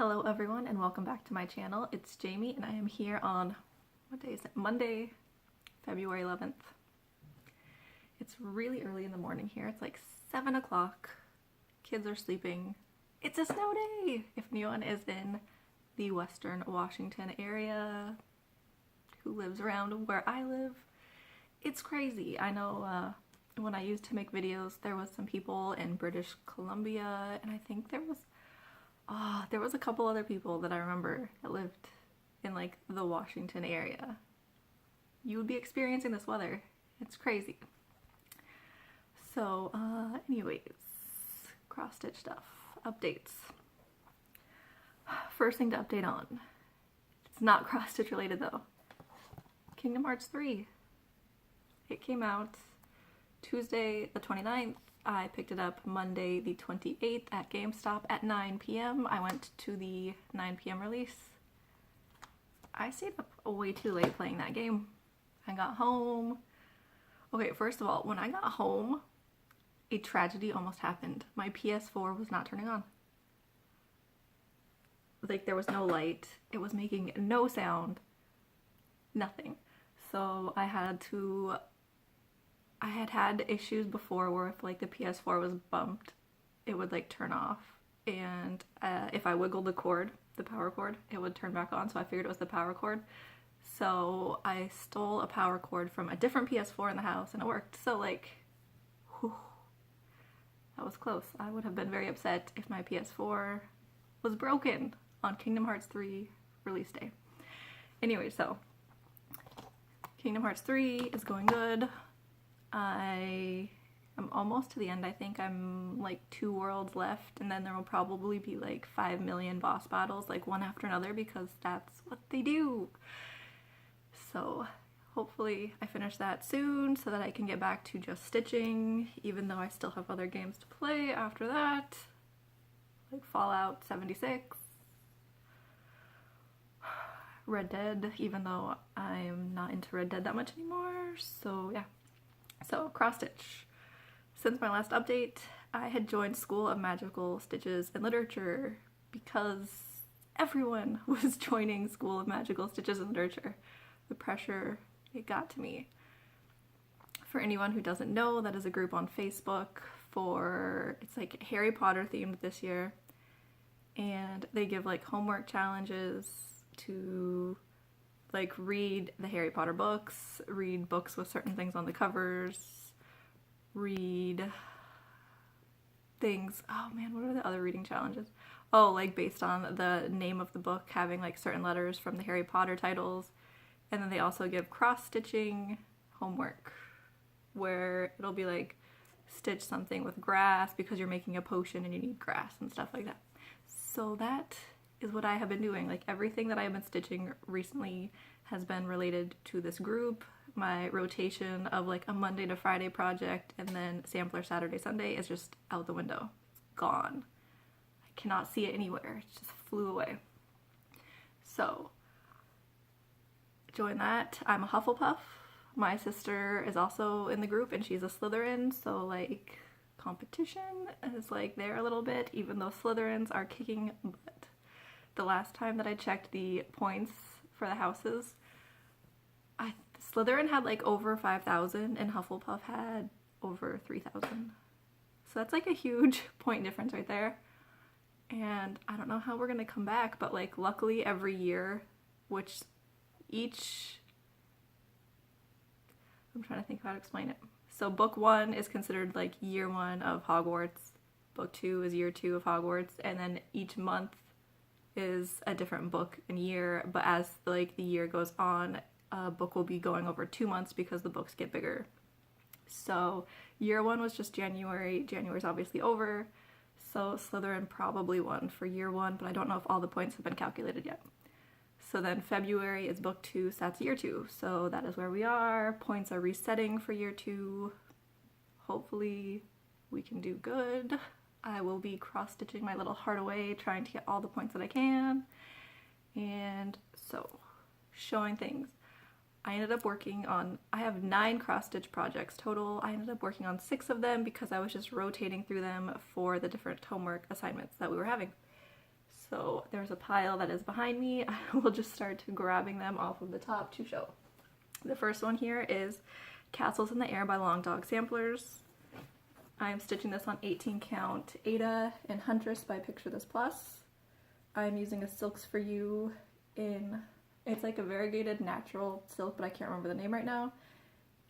Hello everyone and welcome back to my channel. It's Jamie and I am here on, what day is it? Monday, February 11th. It's really early in the morning here. It's like 7 o'clock. Kids are sleeping. It's a snow day! If anyone is in the Western Washington area who lives around where I live, it's crazy. I know when I used to make videos, there was some people in British Columbia and I think there was a couple other people that I remember that lived in like the Washington area. You would be experiencing this weather. It's crazy. So anyways, cross-stitch stuff, updates. First thing to update on. It's not cross-stitch related though. Kingdom Hearts 3. It came out Tuesday the 29th. I picked it up Monday the 28th at GameStop at 9 p.m. I went to the 9 p.m. release. I stayed up way too late playing that game. I got home. Okay, first of all, when I got home, a tragedy almost happened. My PS4 was not turning on. Like, there was no light. It was making no sound. Nothing. So I had issues before where if like the PS4 was bumped, it would like turn off, and if I wiggled the cord, the power cord, it would turn back on, so I figured it was the power cord. So I stole a power cord from a different PS4 in the house and it worked. So like, whew, that was close. I would have been very upset if my PS4 was broken on Kingdom Hearts 3 release day. Anyway, so Kingdom Hearts 3 is going good. I am almost to the end. I think I'm like 2 worlds left, and then there will probably be like 5 million boss battles, like one after another, because that's what they do. So hopefully I finish that soon so that I can get back to just stitching, even though I still have other games to play after that, like Fallout 76, Red Dead, even though I'm not into Red Dead that much anymore. So yeah. So, cross-stitch. Since my last update, I had joined School of Magical Stitches and Literature because everyone was joining School of Magical Stitches and Literature. The pressure, it got to me. For anyone who doesn't know, that is a group on Facebook for, it's like Harry Potter themed this year, and they give like homework challenges to like read the Harry Potter books, read books with certain things on the covers, read things, oh man, what are the other reading challenges? Oh, like based on the name of the book having like certain letters from the Harry Potter titles. And then they also give cross-stitching homework where it'll be like stitch something with grass because you're making a potion and you need grass and stuff like that. So that is what I have been doing. Like everything that I have been stitching recently has been related to this group. My rotation of like a Monday to Friday project and then sampler Saturday, Sunday is just out the window. It's gone. I cannot see it anywhere. It just flew away. So join that. I'm a HUFFLEPUFF. My sister is also in the group and she's a Slytherin, so like competition is like there a little bit, even though Slytherins are kicking butt. The last time that I checked the points for the houses, Slytherin had like over 5,000 and Hufflepuff had over 3,000. So that's like a huge point difference right there. And I don't know how we're gonna come back, but like luckily every year, which I'm trying to think of how to explain it. So book 1 is considered like year 1 of Hogwarts, book 2 is year 2 of Hogwarts, and then each month is a different book and year, but as like the year goes on, a book will be going over 2 months because the books get bigger. So year 1 was just January. January's obviously over, so Slytherin probably won for year 1, but I don't know if all the points have been calculated yet. So then February is book 2, so that's year 2. So that is where we are. Points are resetting for year 2. Hopefully we can do good. I will be cross-stitching my little heart away, trying to get all the points that I can. And so, showing things. I ended up working on, I have 9 cross-stitch projects total. I ended up working on 6 of them because I was just rotating through them for the different homework assignments that we were having. So there's a pile that is behind me. I will just start grabbing them off of the top to show. The first one here is Castles in the Air by Long Dog Samplers. I'm stitching this on 18 count Ada and Huntress by Picture This Plus. I'm using a Silks For You in, it's like a variegated natural silk, but I can't remember the name right now.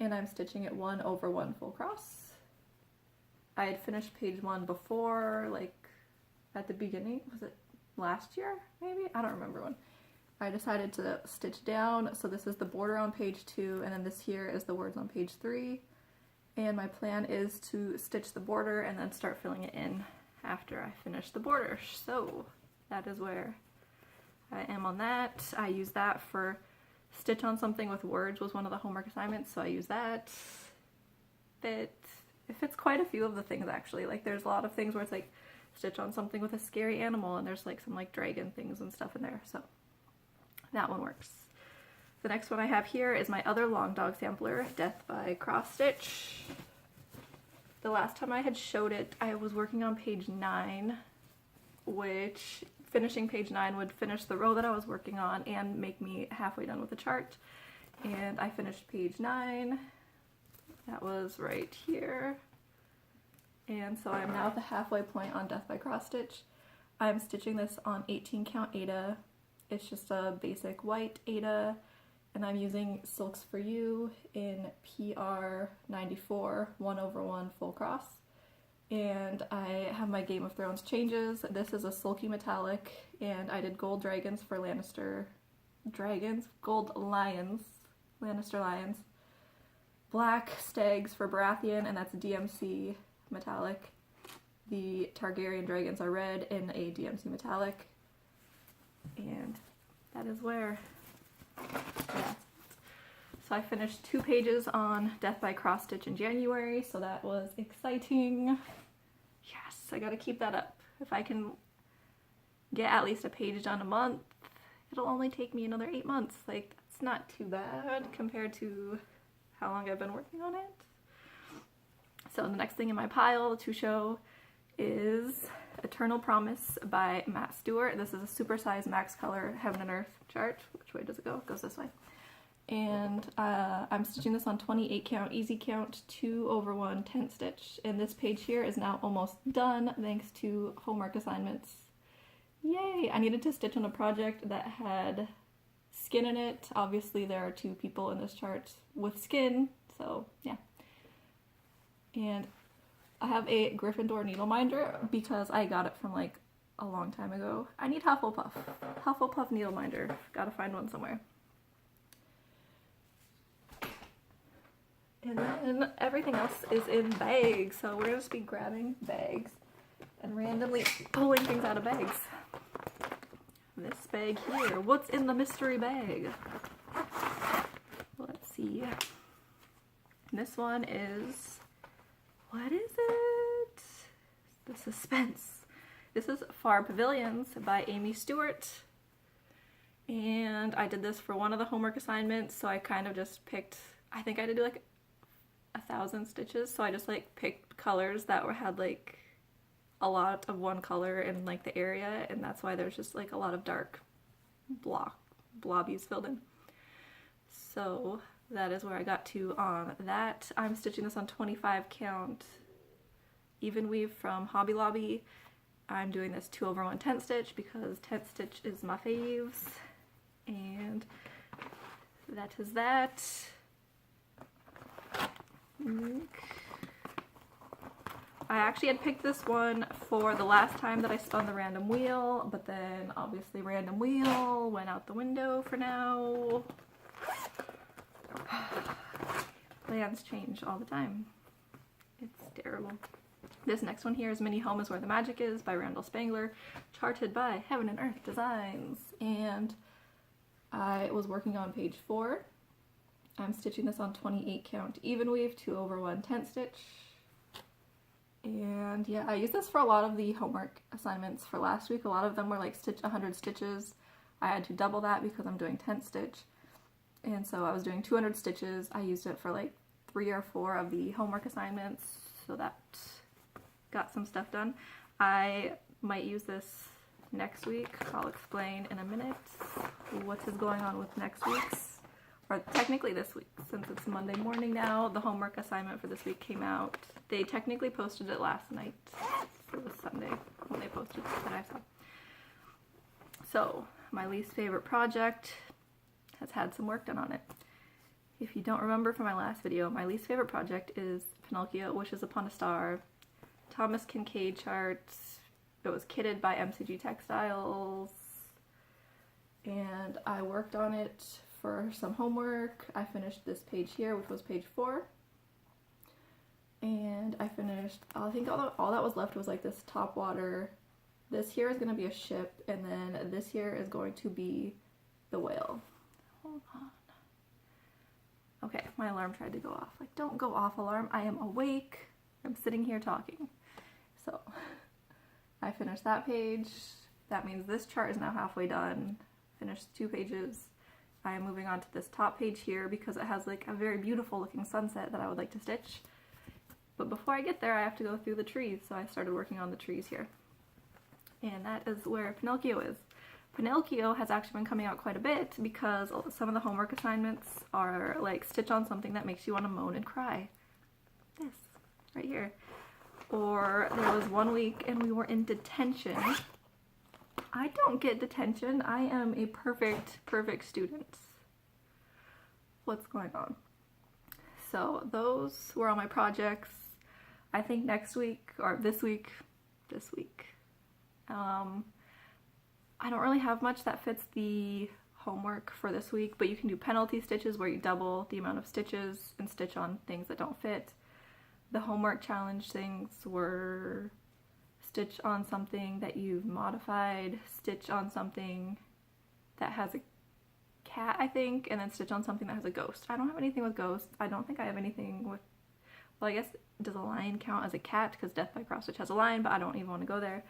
And I'm stitching it 1/1 full cross. I had finished page 1 before, like at the beginning, was it last year maybe? I don't remember when. I decided to stitch down, so this is the border on page 2, and then this here is the words on page 3. And my plan is to stitch the border and then start filling it in after I finish the border. So that is where I am on that. I use that for stitch on something with words was one of the homework assignments, so I use that. It fits quite a few of the things actually. Like there's a lot of things where it's like stitch on something with a scary animal, and there's like some like dragon things and stuff in there, so that one works. The next one I have here is my other Long Dog sampler, Death by Cross Stitch. The last time I had showed it, I was working on page 9, which finishing page 9 would finish the row that I was working on and make me halfway done with the chart. And I finished page 9. That was right here. And so I'm now at the halfway point on Death by Cross Stitch. I'm stitching this on 18 count Ada. It's just a basic white Ada, and I'm using Silks For You in PR 94 1/1 full cross. And I have my Game of Thrones changes. This is a sulky metallic, and I did gold dragons for Lannister dragons, gold lions, Lannister lions, black stags for Baratheon, and that's DMC metallic. The Targaryen dragons are red in a DMC metallic. And that is where, yeah. So I finished 2 pages on Death by Cross Stitch in January, so that was exciting. Yes, I gotta keep that up. If I can get at least a page done a month, it'll only take me another 8 months. Like, that's not too bad compared to how long I've been working on it. So the next thing in my pile to show is Eternal Promise by Matt Stewart. This is a supersized max color Heaven and Earth chart. Which way does it go? It goes this way. And I'm stitching this on 28 count easy count 2/1 10 stitch. And this page here is now almost done thanks to homework assignments. Yay! I needed to stitch on a project that had skin in it. Obviously there are 2 people in this chart with skin, so yeah. And I have a Gryffindor needle minder because I got it from like a long time ago. I need HUFFLEPUFF. HUFFLEPUFF needle minder. Gotta find one somewhere. And then everything else is in bags. So we're gonna just be grabbing bags and randomly pulling things out of bags. This bag here. What's in the mystery bag? Let's see. This one is... what is it? The suspense. This is Far Pavilions by Amy Stewart. And I did this for one of the homework assignments, so I kind of just picked, I think I did like 1,000 stitches, so I just like picked colors that had like a lot of one color in like the area, and that's why there's just like a lot of dark blobbies filled in. So that is where I got to on that. I'm stitching this on 25 count even weave from Hobby Lobby. I'm doing this 2/1 10 stitch because 10 stitch is my faves. And that is that. I actually had picked this one for the last time that I spun the random wheel, but then obviously random wheel went out the window for now. Plans change all the time. It's terrible. This next one here is Mini Home is Where the Magic Is by Randall Spangler, charted by Heaven and Earth Designs. And I was working on page 4. I'm stitching this on 28 count even weave 2/1 10 stitch. And yeah, I used this for a lot of the homework assignments for last week. A lot of them were like 100 stitches. I had to double that because I'm doing 10 stitch. And so I was doing 200 stitches. I used it for like 3 or 4 of the homework assignments, so that got some stuff done. I might use this next week. I'll explain in a minute what is going on with next week's, or technically this week, since it's Monday morning now. The homework assignment for this week came out. They technically posted it last night. It was Sunday when they posted it that I saw. So, my least favorite project has had some work done on it. If you don't remember from my last video, my least favorite project is Pinocchio Wishes Upon a Star, Thomas Kincaid charts. It was kitted by MCG Textiles, and I worked on it for some homework. I finished this page here, which was page 4, and I finished, I think all that was left was like this top water. This here is going to be a ship, and then this here is going to be the whale. Hold on. Okay, my alarm tried to go off. Like, don't go off, alarm. I am awake. I'm sitting here talking. So, I finished that page. That means this chart is now halfway done. Finished 2 pages. I am moving on to this top page here because it has like a very beautiful looking sunset that I would like to stitch. But before I get there, I have to go through the trees, so I started working on the trees here. And that is where Pinocchio is. Pinocchio has actually been coming out quite a bit because some of the homework assignments are like stitch on something that makes you want to moan and cry. This, right here. Or there was 1 week and we were in detention. I don't get detention. I am a perfect student. What's going on? So those were all my projects. I think next week, or this week, I don't really have much that fits the homework for this week, but you can do penalty stitches where you double the amount of stitches and stitch on things that don't fit. The homework challenge things were stitch on something that you've modified, stitch on something that has a cat, I think, and then stitch on something that has a ghost. I don't have anything with ghosts. I don't think I have anything with, well, I guess, does a lion count as a cat? Because Death by Cross Stitch has a lion, but I don't even want to go there.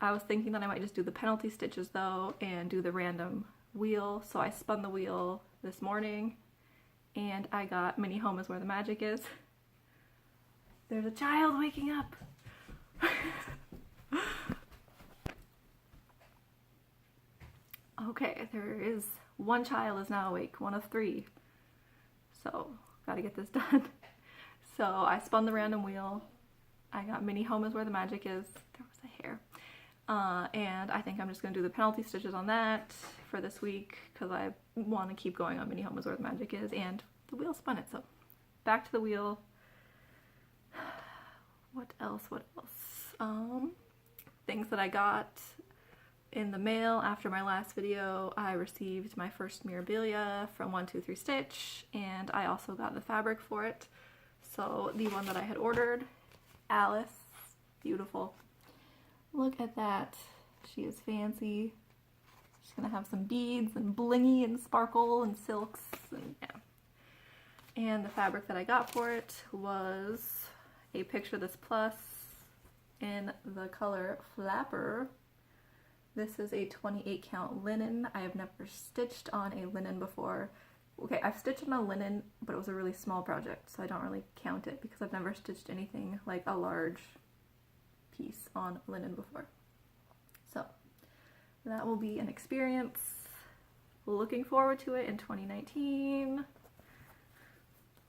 I was thinking that I might just do the penalty stitches though and do the random wheel. So I spun the wheel this morning and I got Mini Home is Where the Magic Is. There's a child waking up. Okay, there is 1 child is now awake, 1 of 3. So, gotta get this done. So I spun the random wheel. I got Mini Home is Where the Magic Is. There was a hair. And I think I'm just going to do the penalty stitches on that for this week because I want to keep going on Mini Home is Where the Magic Is, and the wheel spun it. So back to the wheel. What else? Things that I got in the mail after my last video. I received my first Mirabilia from 123 Stitch, and I also got the fabric for it. So the one that I had ordered, Alice, beautiful. Look at that. She is fancy. She's gonna have some beads and blingy and sparkle and silks and yeah. And the fabric that I got for it was a Picture This Plus in the color Flapper. This is a 28 count linen. I have never stitched on a linen before. Okay, I've stitched on a linen, but it was a really small project, so I don't really count it because I've never stitched anything like a large piece on linen before. So that will be an experience. Looking forward to it in 2019.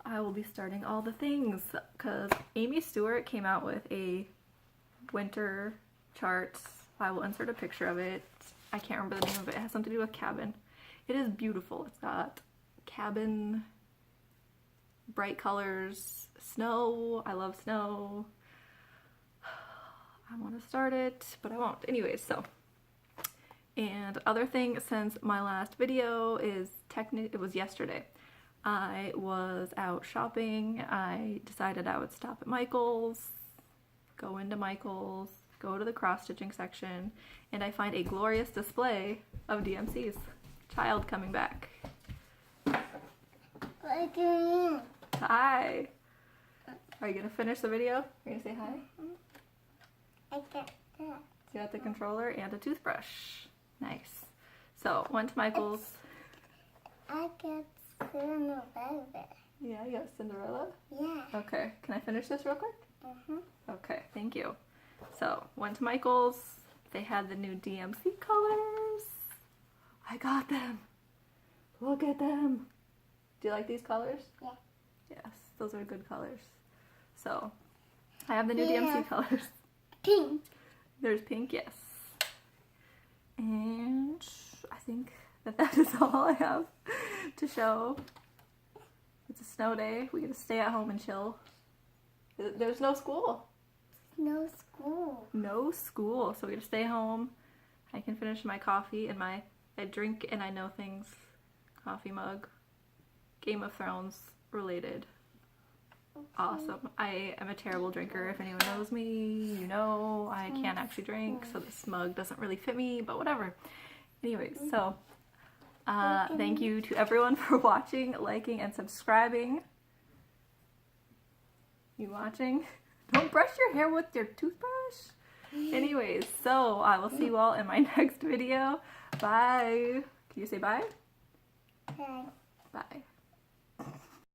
I will be starting all the things because Amy Stewart came out with a winter chart. I will insert a picture of it. I can't remember the name of it. It has something to do with cabin. It is beautiful. It's got cabin, bright colors, snow. I love snow. I want to start it, but I won't. Anyways, so. And other thing, since my last video is it was yesterday. I was out shopping. I decided I would stop at Michael's, go into Michael's, go to the cross-stitching section, and I find a glorious display of DMC's. Child coming back. Hi. Are you gonna finish the video? Are you gonna say hi? I get that. You got the controller and a toothbrush. Nice. So, went to Michael's. I get Cinderella. Yeah, you got Cinderella? Yeah. Okay, can I finish this real quick? Mm-hmm. Okay, thank you. So, went to Michael's, they had the new DMC colors. I got them. Look at them. Do you like these colors? Yeah. Yes, those are good colors. So, I have the new Yeah. DMC colors. Pink. There's pink, yes. And I think that is all I have to show. It's a snow day. We get to stay at home and chill. There's no school. No school. No school. So we get to stay home. I can finish my coffee and I drink and I know things coffee mug. Game of Thrones related. Awesome. I am a terrible drinker. If anyone knows me, you know I can't actually drink, so this mug doesn't really fit me, but whatever. Anyways, so thank you to everyone for watching, liking, and subscribing. You watching? Don't brush your hair with your toothbrush. Anyways, so I will see you all in my next video. Bye. Can you say bye? Okay. Bye.